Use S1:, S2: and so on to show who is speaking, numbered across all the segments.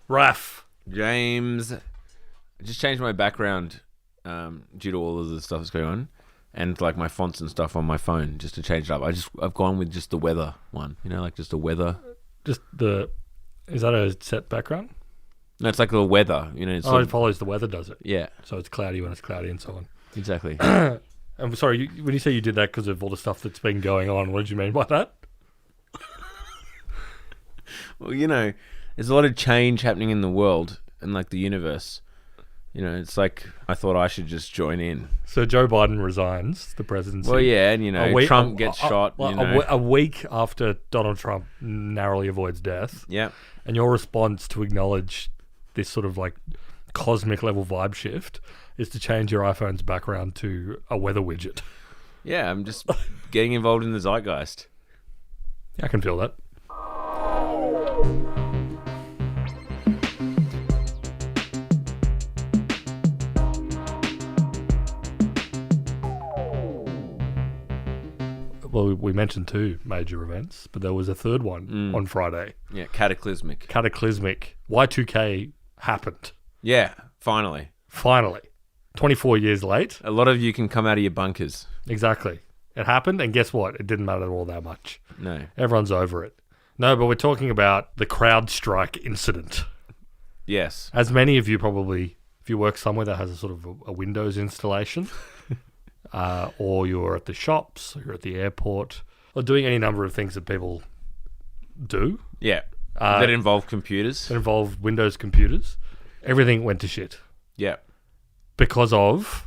S1: Raf.
S2: James. I just changed my background due to all of the stuff that's going on. And like my fonts and stuff on my phone just to change it up. I've gone with just the weather one. Like just a weather.
S1: Is that a set background?
S2: No, it's like the weather.
S1: It follows the weather, does it?
S2: Yeah.
S1: So it's cloudy when it's cloudy and so on.
S2: Exactly.
S1: I'm sorry, when you say you did that because of all the stuff that's been going on, what did you mean by that?
S2: Well, there's a lot of change happening in the world and like the universe. It's like I thought I should just join in.
S1: So Joe Biden resigns the presidency.
S2: Well, yeah, and Trump gets shot.
S1: A week after Donald Trump narrowly avoids death.
S2: Yeah.
S1: And your response to acknowledge this sort of like cosmic level vibe shift is to change your iPhone's background to a weather widget.
S2: Yeah, I'm just getting involved in the zeitgeist.
S1: Yeah, I can feel that. Well, we mentioned 2 major events, but there was a third one on Friday.
S2: Yeah, cataclysmic.
S1: Y2K happened.
S2: Yeah, finally.
S1: 24 years late.
S2: A lot of you can come out of your bunkers.
S1: Exactly. It happened, and guess what? It didn't matter all that much.
S2: No.
S1: Everyone's over it. No, but we're talking about the CrowdStruck incident.
S2: Yes.
S1: As many of you probably, if you work somewhere that has a sort of a Windows installation, or you're at the shops, or you're at the airport, or doing any number of things that people do.
S2: Yeah. That involve computers.
S1: That involve Windows computers. Everything went to shit.
S2: Yeah.
S1: Because of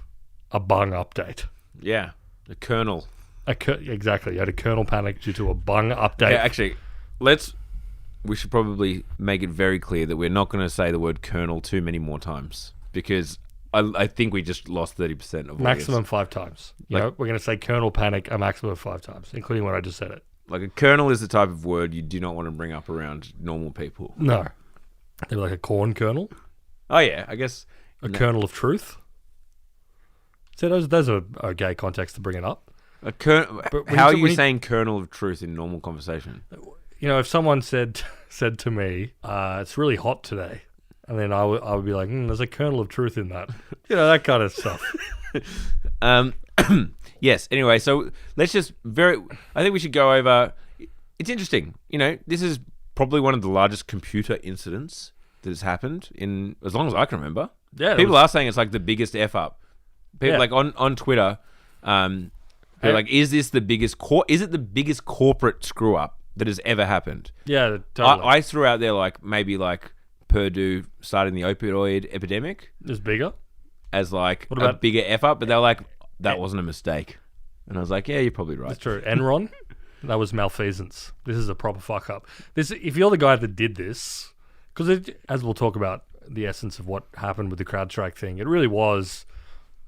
S1: a bung update.
S2: Yeah. The kernel.
S1: Exactly. You had a kernel panic due to a bung update.
S2: Yeah, actually, we should probably make it very clear that we're not going to say the word kernel too many more times because I think we just lost 30% of
S1: maximum 5 times. We're going to say kernel panic a maximum of 5 times, including when I just said it.
S2: Like a kernel is the type of word you do not want to bring up around normal people.
S1: No. They're like a corn kernel.
S2: Oh, yeah. I guess.
S1: A kernel of truth. So those are a gay context to bring it up.
S2: How are you saying kernel of truth in normal conversation?
S1: If someone said to me, it's really hot today, and then I would be like, there's a kernel of truth in that. That kind of stuff.
S2: Yes. Anyway, so let's just I think we should go over. It's interesting. This is probably one of the largest computer incidents that has happened in as long as I can remember.
S1: Yeah.
S2: People are saying it's like the biggest F up. People like on Twitter, they're like, is this the biggest is it the biggest corporate screw up that has ever happened?
S1: Yeah, totally.
S2: I threw out there maybe Purdue starting the opioid epidemic.
S1: Is bigger?
S2: As a bigger F up, but they're like, that wasn't a mistake. And I was like, yeah, you're probably right.
S1: That's true. Enron, that was malfeasance. This is a proper fuck up. If you're the guy that did this, because as we'll talk about the essence of what happened with the CrowdStrike thing, it really was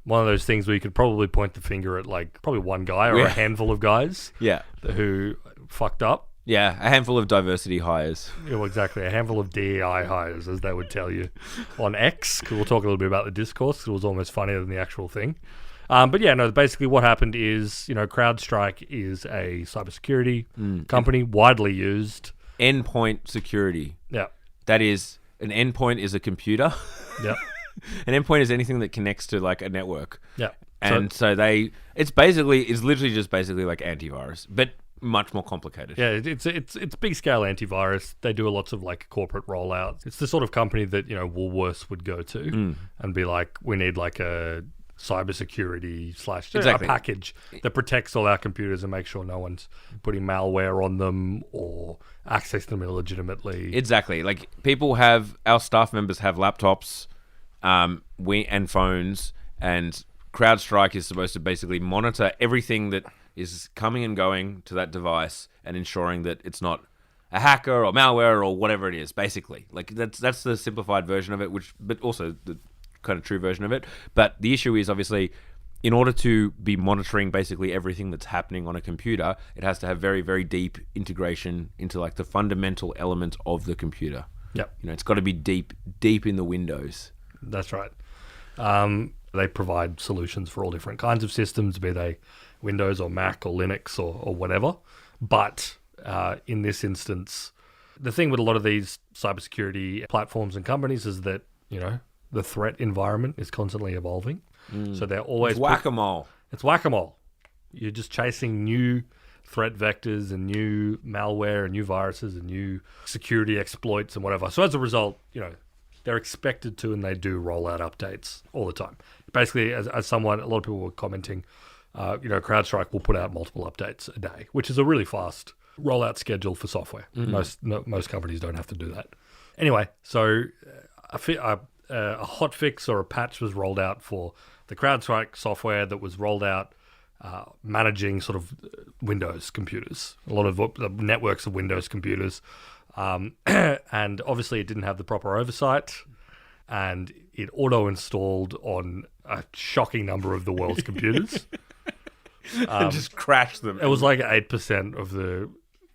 S1: one of those things where you could probably point the finger at probably one guy or a handful of guys who fucked up.
S2: Yeah, a handful of diversity hires.
S1: Yeah, well, exactly. A handful of DEI hires, as they would tell you on X, because we'll talk a little bit about the discourse, because it was almost funnier than the actual thing. But yeah, no, basically what happened is, CrowdStrike is a cybersecurity company, widely used.
S2: Endpoint security.
S1: Yeah.
S2: That is, an endpoint is a computer.
S1: Yeah.
S2: An endpoint is anything that connects to a network.
S1: Yeah.
S2: And so it's literally just basically like antivirus, but much more complicated.
S1: Yeah, it's big scale antivirus. They do lots of corporate rollouts. It's the sort of company that, Woolworths would go to and be like, we need a cybersecurity / a package that protects all our computers and makes sure no one's putting malware on them or accessing them illegitimately.
S2: Exactly. Our staff members have laptops, and phones, and CrowdStrike is supposed to basically monitor everything that is coming and going to that device and ensuring that it's not a hacker or malware or whatever it is, basically. That's the simplified version of it, but also the kind of true version of it. But the issue is, obviously, in order to be monitoring basically everything that's happening on a computer, it has to have very, very deep integration into the fundamental elements of the computer.
S1: Yep.
S2: It's got to be deep in the Windows.
S1: That's right. They provide solutions for all different kinds of systems, be they Windows or Mac or Linux or whatever. But in this instance, The thing with a lot of these cybersecurity platforms and companies is that, the threat environment is constantly evolving. So they're always...
S2: It's whack-a-mole.
S1: It's whack-a-mole. You're just chasing new threat vectors and new malware and new viruses and new security exploits and whatever. So as a result, they're expected to, and they do roll out updates all the time. Basically, as someone, a lot of people were commenting, CrowdStrike will put out multiple updates a day, which is a really fast rollout schedule for software. Most companies don't have to do that. Anyway, so a hot fix or a patch was rolled out for the CrowdStrike software that was rolled out managing sort of Windows computers, a lot of networks of Windows computers. And obviously it didn't have the proper oversight, and it auto-installed on a shocking number of the world's computers.
S2: And just crashed them.
S1: It was like 8% of the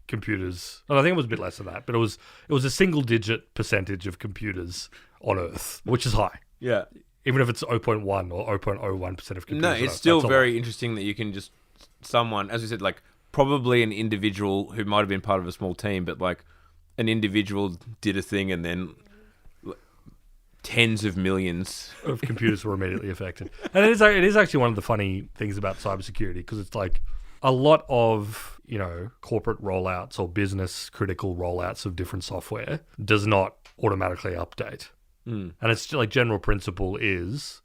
S1: computers. And I think it was a bit less than that, but it was a single-digit percentage of computers on Earth, which is high.
S2: Yeah.
S1: Even if it's 0.1 or 0.01% of computers.
S2: No, it's still very interesting that you can just... Someone, as we said, like, probably an individual who might have been part of a small team, but, like, an individual did a thing and then tens of millions
S1: of computers were immediately affected. And it is actually one of the funny things about cybersecurity, because it's like a lot of, corporate rollouts or business critical rollouts of different software does not automatically update. And it's like general principle is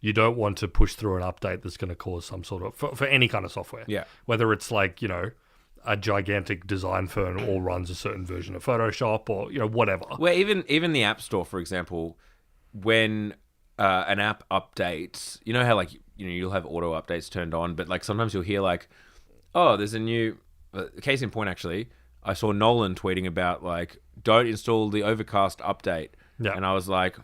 S1: you don't want to push through an update that's going to cause some sort of, for any kind of software.
S2: Yeah.
S1: Whether it's like, a gigantic design firm all runs a certain version of Photoshop or, whatever.
S2: Well, even the App Store, for example, when an app updates, you know how like, you'll have auto updates turned on, but like sometimes you'll hear like, oh, there's a new, case in point actually, I saw Nolan tweeting about like, don't install the Overcast update. Yeah. And I was like,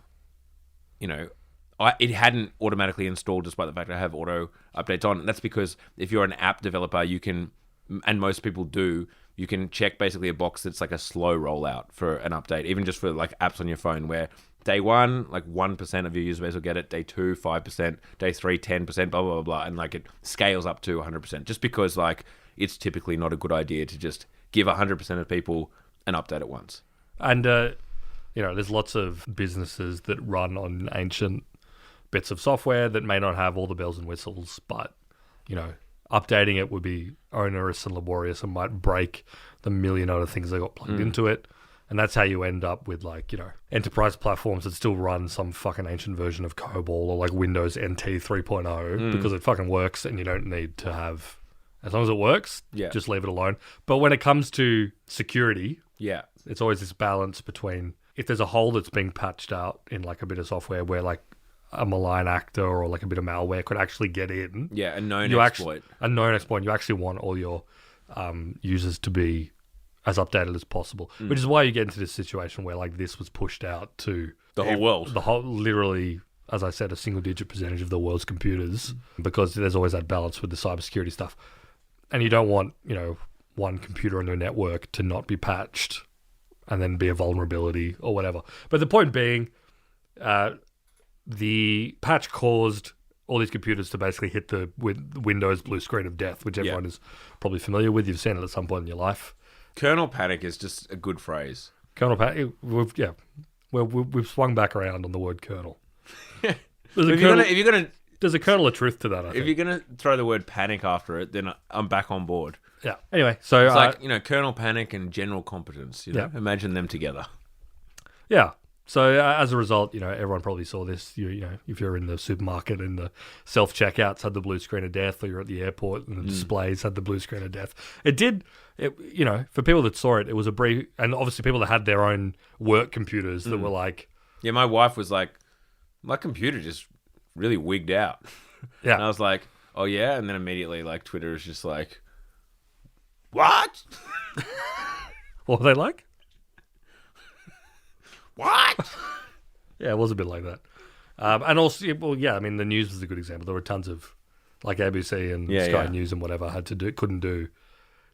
S2: it hadn't automatically installed despite the fact I have auto updates on. And that's because if you're an app developer, you can, and most people do, you can check basically a box that's like a slow rollout for an update, even just for like apps on your phone where day 1, like 1% of your user base will get it, day 2, 5%, day 3, 10%, blah, blah, blah, blah. And like it scales up to 100% just because like it's typically not a good idea to just give 100% of people an update at once.
S1: And, there's lots of businesses that run on ancient bits of software that may not have all the bells and whistles, but, updating it would be onerous and laborious and might break the million other things that got plugged into it. And that's how you end up with like, enterprise platforms that still run some fucking ancient version of COBOL or like Windows NT 3.0 because it fucking works and you don't need to have, as long as it works, just leave it alone. But when it comes to security, it's always this balance between if there's a hole that's being patched out in like a bit of software where like a malign actor or like a bit of malware could actually get in.
S2: Yeah, a known exploit.
S1: A known exploit. You actually want all your users to be as updated as possible, which is why you get into this situation where like this was pushed out to
S2: the whole world.
S1: Literally, as I said, a single-digit percentage of the world's computers, because there's always that balance with the cybersecurity stuff. And you don't want, one computer on your network to not be patched and then be a vulnerability or whatever. But the point being, the patch caused all these computers to basically hit the Windows blue screen of death, which everyone is probably familiar with. You've seen it at some point in your life.
S2: Kernel panic is just a good phrase.
S1: Kernel panic, we've swung back around on the word kernel. There's a kernel of truth to that, I think.
S2: If you're going to throw the word panic after it, then I'm back on board.
S1: Yeah. Anyway, so...
S2: It's like, kernel panic and general competence, Imagine them together.
S1: Yeah. So as a result, everyone probably saw this. If you're in the supermarket and the self-checkouts had the blue screen of death, or you're at the airport and the displays had the blue screen of death. For people that saw it, it was a brief... And obviously people that had their own work computers that were like...
S2: Yeah, my wife was like, my computer just really wigged out.
S1: Yeah.
S2: And I was like, oh yeah? And then immediately like Twitter is just like, what?
S1: What were they like?
S2: What?
S1: Yeah, it was a bit like that. And also, the news was a good example. There were tons of, like ABC and Sky News and whatever couldn't do.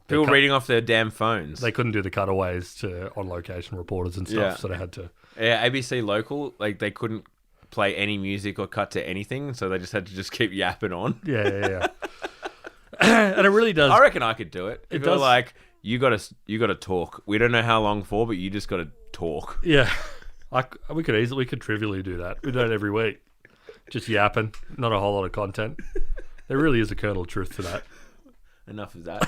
S2: People reading off their damn phones.
S1: They couldn't do the cutaways to on-location reporters and stuff, so they had to...
S2: Yeah, ABC Local, like they couldn't play any music or cut to anything, so they just had to just keep yapping on.
S1: Yeah. And it really does...
S2: I reckon I could do it. If it was like, you gotta talk. We don't know how long for, but you just gotta talk.
S1: Yeah. We could trivially do that. We do it every week. Just yapping. Not a whole lot of content. There really is a kernel of truth to that.
S2: Enough of that.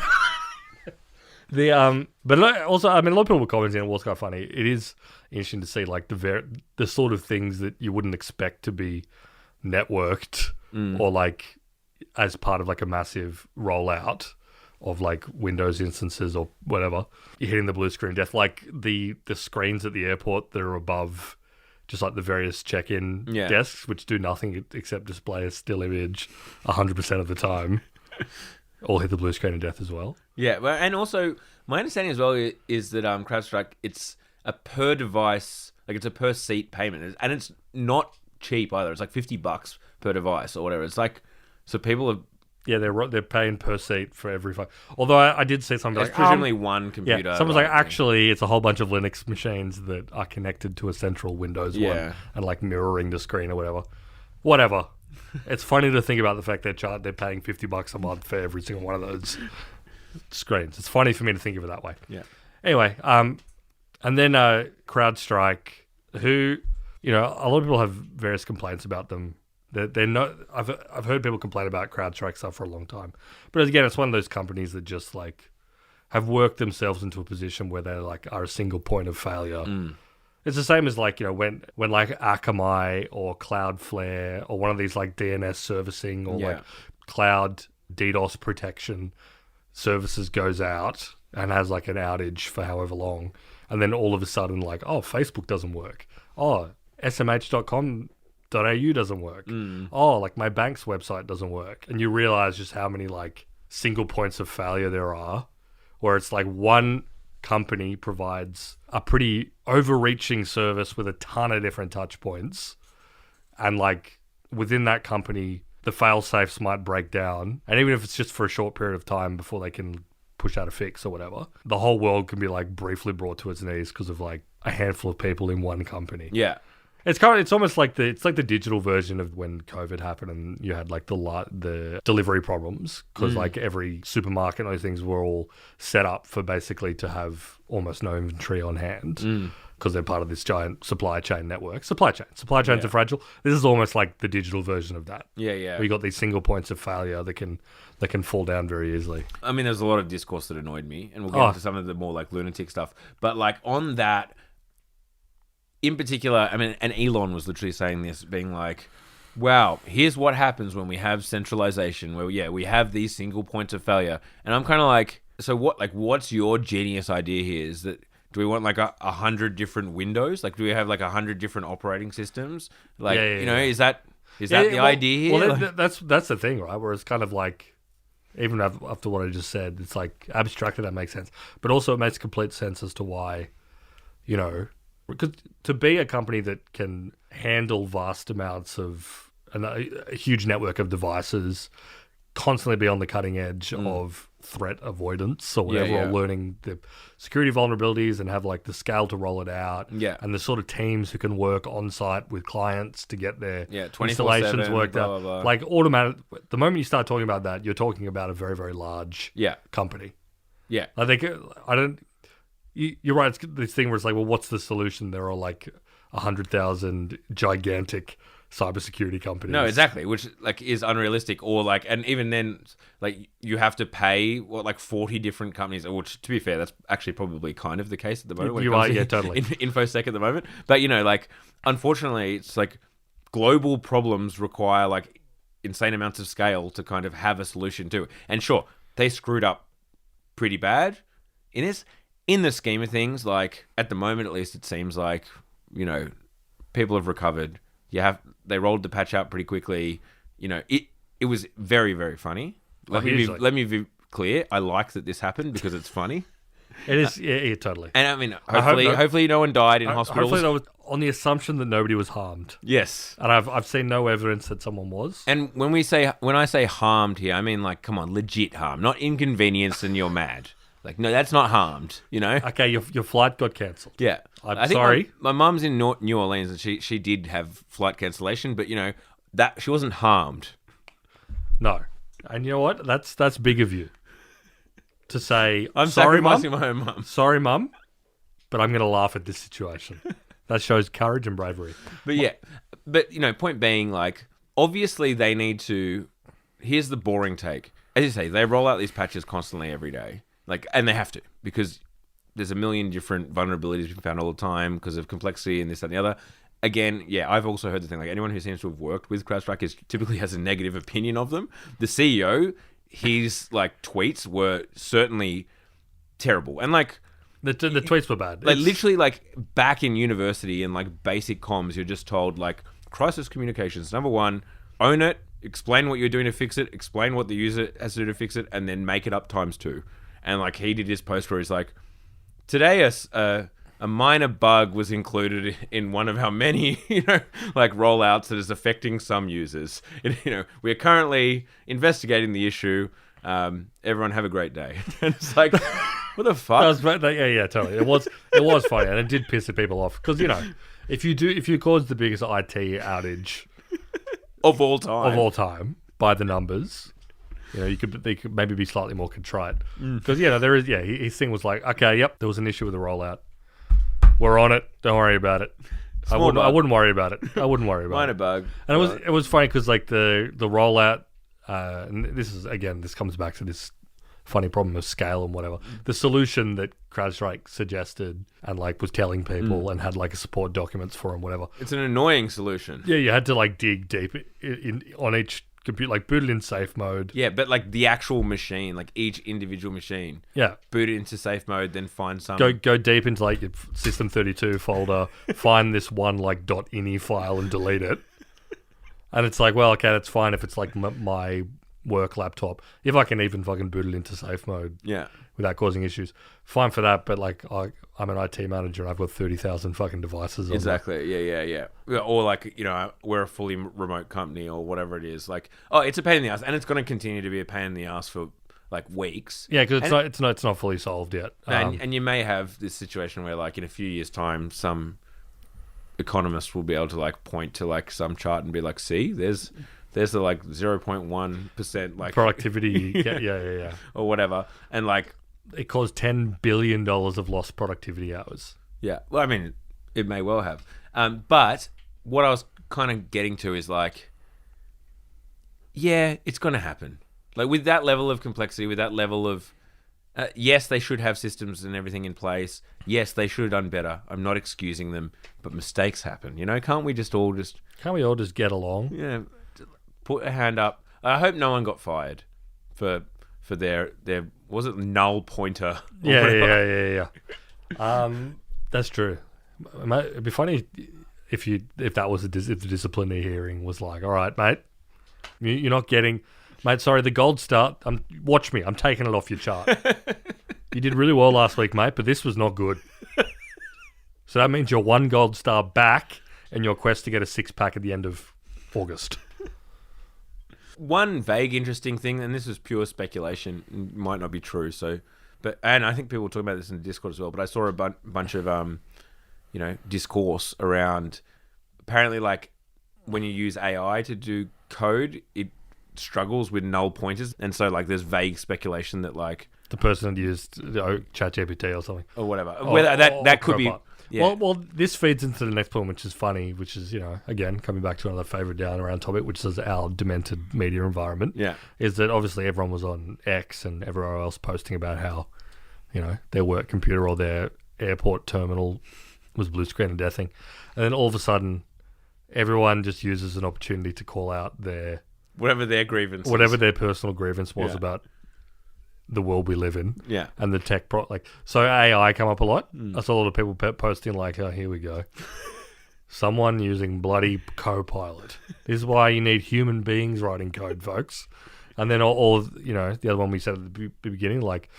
S1: But also, I mean, a lot of people were commenting, and it was kind of funny. It is interesting to see like the sort of things that you wouldn't expect to be networked or like as part of like a massive rollout of like Windows instances or whatever. You're hitting the blue screen death, like the screens at the airport that are above just like the various check-in desks, which do nothing except display a still image 100% of the time. All hit the blue screen of death as well.
S2: Yeah, well, and also my understanding as well is that CrowdStruck, it's a per device, like it's a per seat payment, and it's not cheap either. It's like $50 per device or whatever. It's like, so people are.
S1: Yeah, they're paying per seat for every phone. Although I did see something
S2: like presumably one computer.
S1: Yeah, someone's like, actually, it's a whole bunch of Linux machines that are connected to a central Windows one and like mirroring the screen or whatever. Whatever. It's funny to think about the fact they're paying $50 a month for every single one of those screens. It's funny for me to think of it that way.
S2: Yeah.
S1: Anyway, and then CrowdStrike, who, you know, a lot of people have various complaints about them. They're not. I've heard people complain about CrowdStrike stuff for a long time, but again, it's one of those companies that just like have worked themselves into a position where they like are a single point of failure. It's the same as like, you know, when like Akamai or Cloudflare or one of these like DNS servicing or like cloud DDoS protection services goes out and has like an outage for however long, and then all of a sudden like, oh, Facebook doesn't work. Oh, smh.com.au doesn't work. Oh, like my bank's website doesn't work. And you realize just how many like single points of failure there are, where it's like one company provides a pretty overreaching service with a ton of different touch points, and like within that company the fail safes might break down, and even if it's just for a short period of time before they can push out a fix or whatever, the whole world can be like briefly brought to its knees because of like a handful of people in one company. It's almost like the digital version of when COVID happened and you had like the delivery problems, because like every supermarket and those things were all set up for basically to have almost no inventory on hand because they're part of this giant supply chain network. Supply chains are fragile. This is almost like the digital version of that. Where you got these single points of failure that can fall down very easily.
S2: I mean, there's a lot of discourse that annoyed me, and we'll get into some of the more like lunatic stuff. But like on that. In particular, I mean, and Elon was literally saying this, being like, wow, here's what happens when we have centralization, where, we have these single points of failure. And I'm kind of like, so what, like, what's your genius idea here? Is that, do we want like 100 different windows? Like, do we have like 100 different operating systems? Like, you know, is that the idea here?
S1: Well, that's the thing, right? Where it's kind of like, even after what I just said, it's like abstractly that makes sense. But also it makes complete sense as to why, you know, because to be a company that can handle vast amounts of a huge network of devices, constantly be on the cutting edge of threat avoidance or whatever, or learning the security vulnerabilities and have like the scale to roll it out, and the sort of teams who can work on site with clients to get their installations worked out. Blah, blah, blah. Like automatic. The moment you start talking about that, you're talking about a very, very large company. I think you're right. It's this thing where it's like, well, what's the solution? There are like 100,000 gigantic cybersecurity companies.
S2: No, exactly, which like is unrealistic. Or like, and even then, like you have to pay like 40 different companies. Which, to be fair, that's actually probably kind of the case at the moment.
S1: Totally.
S2: InfoSec at the moment, but you know, like unfortunately, it's like global problems require like insane amounts of scale to kind of have a solution to. And sure, they screwed up pretty bad in this. In the scheme of things, like at the moment at least, it seems like, you know, people have recovered. They rolled the patch out pretty quickly. You know, it was very, very funny. Let me be clear. I like that this happened because it's funny.
S1: It is, yeah, totally.
S2: And I mean, hopefully no one died in hospitals.
S1: Hopefully on the assumption that nobody was harmed.
S2: Yes.
S1: And I've seen no evidence that someone was.
S2: And when I say harmed here, I mean like, come on, legit harm, not inconvenienced and you're mad. Like, no, that's not harmed, you know?
S1: Okay, your flight got cancelled.
S2: Yeah.
S1: I'm sorry.
S2: My mum's in New Orleans and she did have flight cancellation, but, you know, that she wasn't harmed.
S1: No. And you know what? That's big of you to say,
S2: I'm
S1: sorry, Mum.
S2: sacrificing my own mum.
S1: Sorry, Mum, but I'm going to laugh at this situation. That shows courage and bravery.
S2: But yeah, point being, like, obviously they need to. Here's the boring take. As you say, they roll out these patches constantly every day, like, and they have to because there's a million different vulnerabilities being found all the time because of complexity and this, that, and the other. Again, yeah, I've also heard the thing, like, anyone who seems to have worked with CrowdStruck typically has a negative opinion of them. The CEO, his, like, tweets were certainly terrible. And, like...
S1: The tweets were bad.
S2: Like, literally, like, back in university and, like, basic comms, you're just told, like, crisis communications. Number one, own it, explain what you're doing to fix it, explain what the user has to do to fix it, and then make it up times 2. And, like, he did his post where he's like, today, a minor bug was included in one of our many, like, rollouts that is affecting some users. We are currently investigating the issue. Everyone have a great day. And it's like, what the fuck?
S1: Yeah, totally. It was funny, and it did piss the people off because if you cause the biggest IT outage
S2: of all time
S1: by the numbers. They could maybe be slightly more contrite because there is his thing was like, okay, yep, there was an issue with the rollout. We're on it. Don't worry about it. I wouldn't worry about it.
S2: Minor bug.
S1: And it was funny because like the rollout. And this comes back to this funny problem of scale and whatever. The solution that CrowdStrike suggested and like was telling people and had like a support documents for and whatever.
S2: It's an annoying solution.
S1: Yeah, you had to like dig deep on each computer, like boot it in safe mode.
S2: Yeah, but like the actual machine, like each individual machine.
S1: Yeah.
S2: Boot it into safe mode, then find some.
S1: Go deep into like your System32 folder, find this one like .ini file and delete it. And it's like, well, okay, that's fine if it's like my work laptop. If I can even fucking boot it into safe mode, without causing issues, fine for that. But like, I'm an IT manager and I've got 30,000 fucking devices.
S2: Exactly. Yeah. Or like, we're a fully remote company or whatever it is. Like, it's a pain in the ass, and it's going to continue to be a pain in the ass for like weeks.
S1: Yeah, because it's not fully solved yet.
S2: And you may have this situation where like in a few years' time, some economist will be able to like point to like some chart and be like, see, there's the like 0.1% like
S1: productivity yeah
S2: or whatever, and like
S1: it caused $10 billion of lost productivity hours.
S2: Well, I mean, it may well have, but what I was kind of getting to is like, it's going to happen, like with that level of complexity, with that level of yes, they should have systems and everything in place. Yes, they should have done better. I'm not excusing them, but mistakes happen. Can't we all just get along? Yeah, put a hand up. I hope no one got fired for their was it null pointer?
S1: Yeah. That's true. It'd be funny if that was if the disciplinary hearing was like, all right, mate, you're not getting. Mate, sorry, the gold star. Watch me. I'm taking it off your chart. You did really well last week, mate, but this was not good. So that means you're 1 gold star back in your quest to get a 6-pack at the end of August.
S2: One vague, interesting thing, and this is pure speculation, might not be true. And I think people were talking about this in the Discord as well. But I saw a bunch of, discourse around. Apparently, like when you use AI to do code, it struggles with null pointers, and so like there's vague speculation that like
S1: the person used ChatGPT or something
S2: or whatever, whether that could be.
S1: Yeah. Well, this feeds into the next point, which is funny, which is again coming back to another favorite down around topic, which is our demented media environment.
S2: Yeah,
S1: is that obviously everyone was on X and everywhere else posting about how their work computer or their airport terminal was blue screen and deathing, and then all of a sudden everyone just uses an opportunity to call out their
S2: whatever their grievance,
S1: whatever their personal grievance was about the world we live in, and the tech so AI come up a lot. I saw a lot of people posting like, "Oh, here we go, someone using bloody Copilot." This is why you need human beings writing code, folks. And then all the other one we said at the beginning, like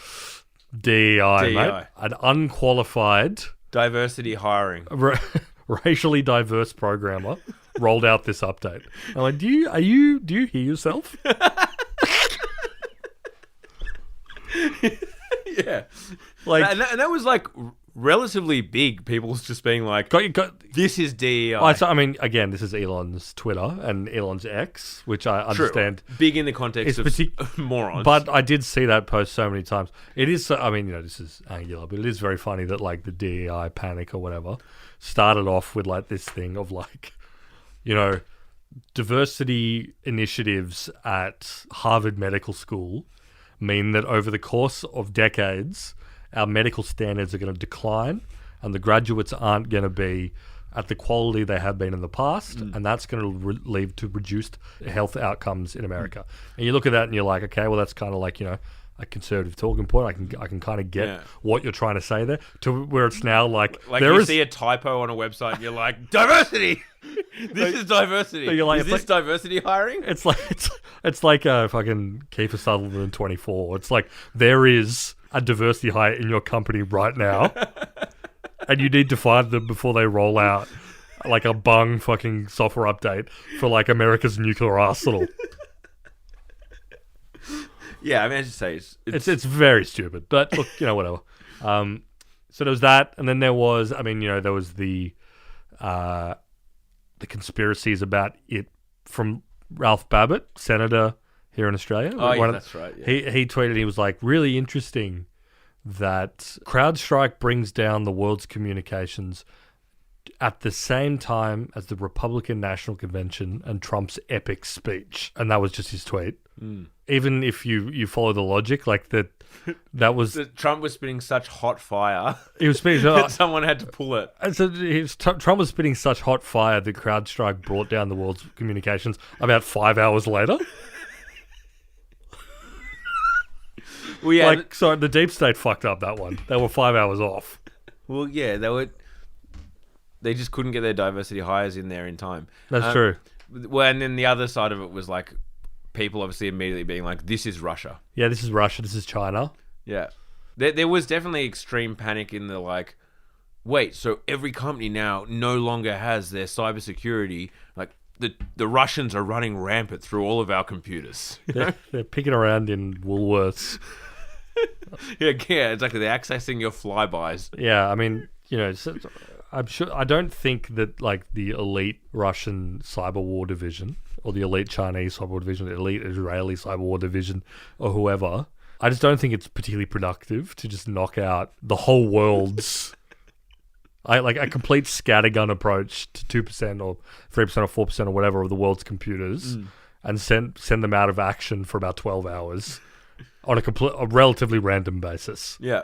S1: DEI, mate, an unqualified
S2: diversity hiring.
S1: Racially diverse programmer rolled out this update. I'm like, do you hear yourself?
S2: Yeah, like, and that was like relatively big, people's just being like, this is DEI.
S1: I mean, again, this is Elon's Twitter and Elon's X, which I understand.
S2: True. Big in the context of morons.
S1: But I did see that post so many times. It is, I mean, this is angular, but it is very funny that like the DEI panic or whatever started off with like this thing of like, diversity initiatives at Harvard Medical School mean that over the course of decades, our medical standards are going to decline and the graduates aren't going to be at the quality they have been in the past, and that's going to lead to reduced health outcomes in America. And you look at that and you're like, okay, well, that's kind of like, a conservative talking point. I can kind of get what you're trying to say there, to where it's now like
S2: you see a typo on a website and you're like, diversity! This is diversity. So is this diversity hiring?
S1: It's like a fucking Kiefer Sutherland 24. It's like there is a diversity hire in your company right now, and you need to find them before they roll out like a bung fucking software update for like America's nuclear arsenal.
S2: Yeah, I mean, I just say
S1: it's very stupid, but look, whatever. So there was that, and then there was, there was the conspiracies about it from Ralph Babbitt, senator here in Australia.
S2: Oh, yeah, that's right. Yeah.
S1: He tweeted, he was like, really interesting that CrowdStrike brings down the world's communications at the same time as the Republican National Convention and Trump's epic speech. And that was just his tweet. Even if you follow the logic, like that was...
S2: Trump was spitting such hot fire.
S1: He was spitting...
S2: that someone had to pull it.
S1: And so Trump was spitting such hot fire that CrowdStrike brought down the world's communications about 5 hours later.
S2: Well, yeah.
S1: So the deep state fucked up that one. They were 5 hours off.
S2: Well, yeah, they just couldn't get their diversity hires in there in time.
S1: That's true.
S2: Well, and then the other side of it was like people obviously immediately being like, this is Russia.
S1: Yeah, this is Russia. This is China.
S2: Yeah. There was definitely extreme panic in the like, wait, so every company now no longer has their cybersecurity. Like the Russians are running rampant through all of our computers.
S1: They're picking around in Woolworths.
S2: Yeah, exactly. They're accessing your flybys.
S1: Yeah, I mean, I'm sure. I don't think that like the elite Russian cyber war division or the elite Chinese cyber war division, the elite Israeli cyber war division, or whoever. I just don't think it's particularly productive to just knock out the whole world's like a complete scattergun approach to 2% or 3% or 4% or whatever of the world's computers, and send them out of action for about 12 hours on a relatively random basis.
S2: Yeah.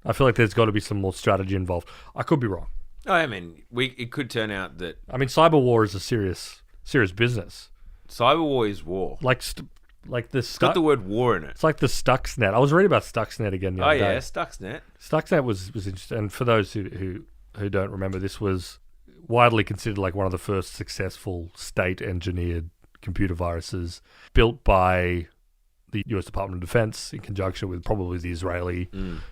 S1: I feel like there's got to be some more strategy involved. I could be wrong.
S2: Oh, I mean, it could turn out that...
S1: I mean, cyber war is a serious business.
S2: Cyber war is war.
S1: It's
S2: got the word war in it.
S1: It's like the Stuxnet. I was reading about Stuxnet again the other day.
S2: Stuxnet.
S1: Stuxnet was interesting. And for those who don't remember, this was widely considered like one of the first successful state-engineered computer viruses built by the US Department of Defense in conjunction with probably the Israeli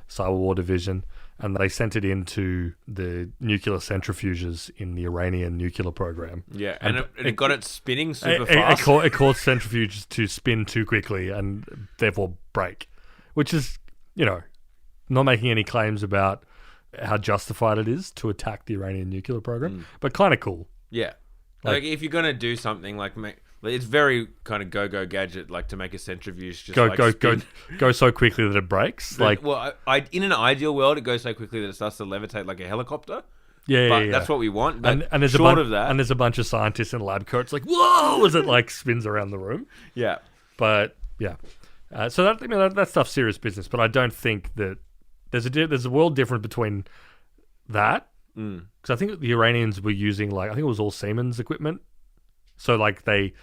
S1: cyber war division, and they sent it into the nuclear centrifuges in the Iranian nuclear program.
S2: Yeah, and it got it spinning super fast.
S1: It caused centrifuges to spin too quickly and therefore break, which is, not making any claims about how justified it is to attack the Iranian nuclear program, but kind of cool.
S2: Yeah. Like if you're going to do something like... It's very kind of go gadget, like to make a centrifuge just
S1: go so quickly that it breaks.
S2: Like, well, in an ideal world, it goes so quickly that it starts to levitate like a helicopter.
S1: Yeah,
S2: that's what we want. But
S1: and there's
S2: short of that,
S1: and there's a bunch of scientists in lab coats like, whoa, as it like spins around the room.
S2: Yeah,
S1: but yeah, so that stuff's serious business. But I don't think that there's a world difference between that, because I think the Iranians were using I think it was all Siemens equipment. So like the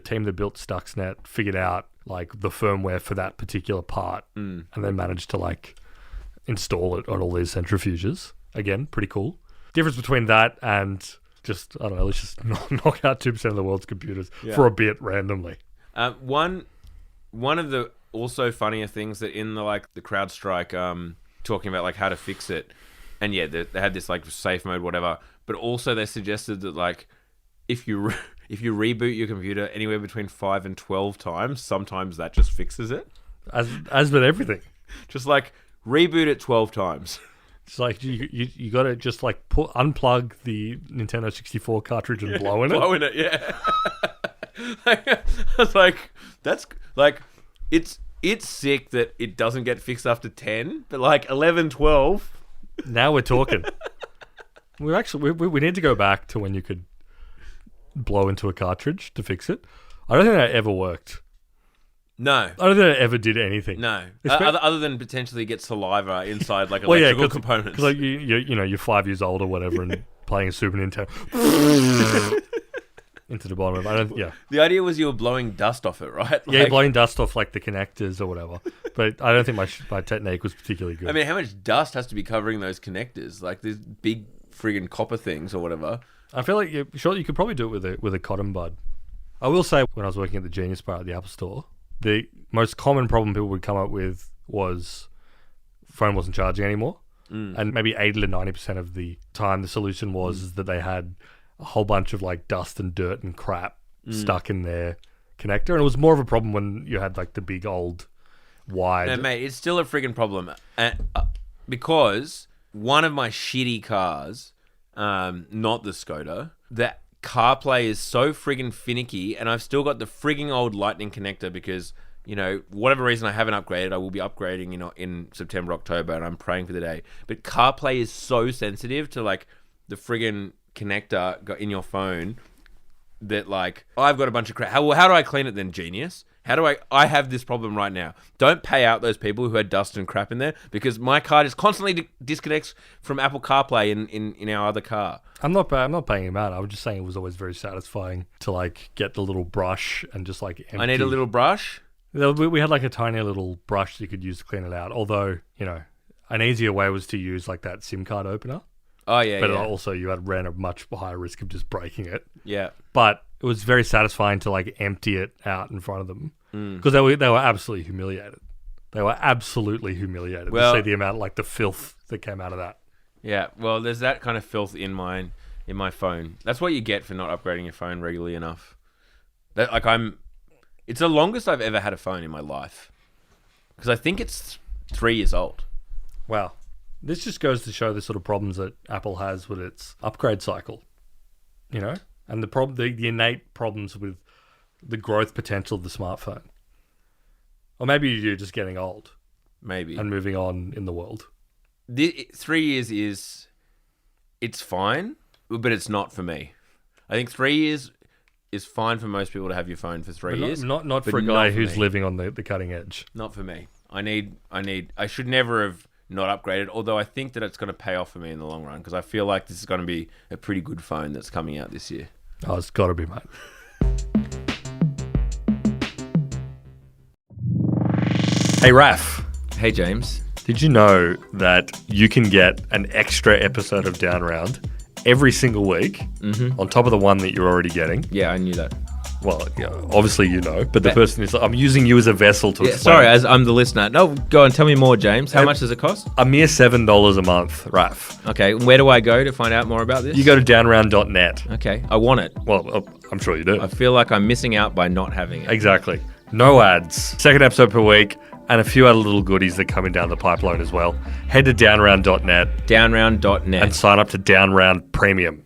S1: team that built Stuxnet figured out like the firmware for that particular part, and then managed to like install it on all these centrifuges. Again, pretty cool. Difference between that and just, I don't know, let's just knock out 2% of the world's computers for a bit randomly.
S2: One of the also funnier things that in the CrowdStrike talking about like how to fix it, and yeah, they had this like safe mode whatever, but also they suggested that like if you reboot your computer anywhere between 5 and 12 times, sometimes that just fixes it.
S1: As with everything.
S2: Just like reboot it 12 times.
S1: It's like you got to just like unplug the Nintendo 64 cartridge and blow in it.
S2: Blow in it, yeah. I was like, that's like, it's sick that it doesn't get fixed after 10, but like 11, 12.
S1: Now we're talking. We need to go back to when you could blow into a cartridge to fix it. I don't think that ever worked.
S2: No.
S1: I don't think it ever did anything.
S2: No. Other than potentially get saliva inside like electrical components.
S1: Because like you're 5 years old or whatever and playing a Super Nintendo into the bottom of it.
S2: The idea was you were blowing dust off it, right?
S1: Like, blowing dust off like the connectors or whatever. But I don't think my technique was particularly good.
S2: I mean, how much dust has to be covering those connectors? Like these big friggin' copper things or whatever.
S1: I feel like you could probably do it with a cotton bud. I will say, when I was working at the Genius Bar at the Apple Store, the most common problem people would come up with was phone wasn't charging anymore. And maybe 80 to 90% of the time the solution was that they had a whole bunch of like dust and dirt and crap stuck in their connector. And it was more of a problem when you had like the big old wide...
S2: No, mate, it's still a friggin' problem. Because one of my shitty cars, not the Skoda, the CarPlay is so friggin' finicky, and I've still got the friggin' old Lightning connector because, you know, whatever reason I haven't upgraded, I will be upgrading in September, October, and I'm praying for the day. But CarPlay is so sensitive to, like, the friggin' connector in your phone that, like, I've got a bunch of crap. How do I clean it then, Genius? How do I have this problem right now? Don't pay out those people who had dust and crap in there because my car just constantly disconnects from Apple CarPlay in our other car.
S1: I'm not paying him out. I was just saying it was always very satisfying to like get the little brush and just like empty.
S2: I need a little brush?
S1: We had like a tiny little brush you could use to clean it out. Although, you know, an easier way was to use like that SIM card opener.
S2: Oh, yeah,
S1: but also you ran a much higher risk of just breaking it.
S2: Yeah.
S1: But it was very satisfying to like empty it out in front of them because they were absolutely humiliated. They were absolutely humiliated to see the amount, like the filth that came out of that.
S2: Yeah, well, there's that kind of filth in my phone. That's what you get for not upgrading your phone regularly enough. It's the longest I've ever had a phone in my life because I think it's 3 years old.
S1: Wow. This just goes to show the sort of problems that Apple has with its upgrade cycle, you know, and the innate problems with the growth potential of the smartphone. Or maybe you're just getting old.
S2: Maybe.
S1: And moving on in the world.
S2: 3 years it's fine, but it's not for me. I think 3 years is fine for most people to have your phone for 3 years.
S1: Not for a guy who's living on the cutting edge.
S2: Not for me. I should never have not upgraded, although I think that it's going to pay off for me in the long run because I feel like this is going to be a pretty good phone that's coming out this year.
S1: Oh, it's got to be, mate. Hey, Raph.
S2: Hey, James.
S1: Did you know that you can get an extra episode of Down Round every single week on top of the one that you're already getting?
S2: Yeah, I knew that.
S1: Well, yeah, obviously you know, but the person is... I'm using you as a vessel to explain.
S2: Sorry, as I'm the listener. No, go on, tell me more, James. How much does it cost?
S1: A mere $7 a month, Raph.
S2: Okay, where do I go to find out more about this?
S1: You go to downround.net.
S2: Okay, I want it.
S1: Well, I'm sure you do.
S2: I feel like I'm missing out by not having it.
S1: Exactly. No ads. Second episode per week, and a few other little goodies that come in down the pipeline as well. Head to downround.net.
S2: Downround.net.
S1: And sign up to Downround Premium.